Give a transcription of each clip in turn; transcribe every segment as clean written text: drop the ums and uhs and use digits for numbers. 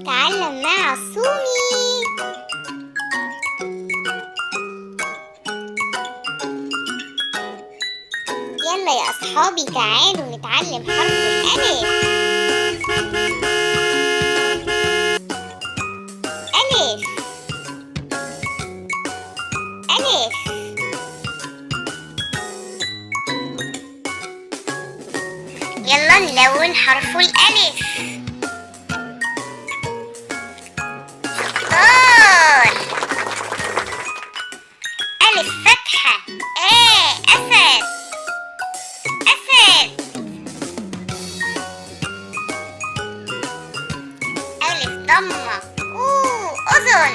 تعلم مع عصومي. يلا يا أصحابي تعالوا نتعلم حرف الألف. ألف ألف. يلا نلون حرف الألف. طال. ألف فتحة. أسد أسد. ألف ضمة. أذن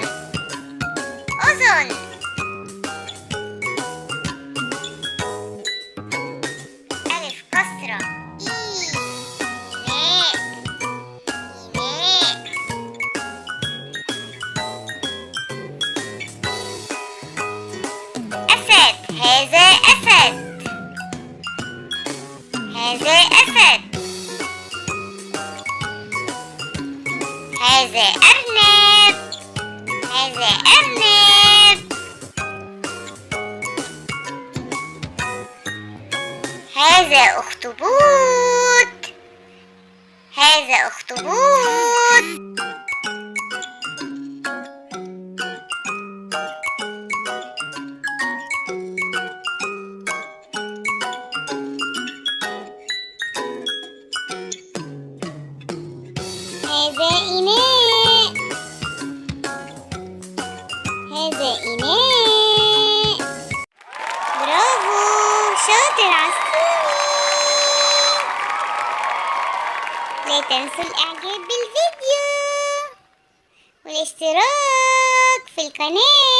أذن. ألف كسرة. إيماء إيماء. أسد. هذا أسد هذا أسد. هذا أرنب هذا أرنب. هذا أخطبوط هذا أخطبوط. هذا إناء هذا إناء. برافو شاطر عصومي. لا تنسوا الإعجاب بالفيديو والاشتراك في القناة.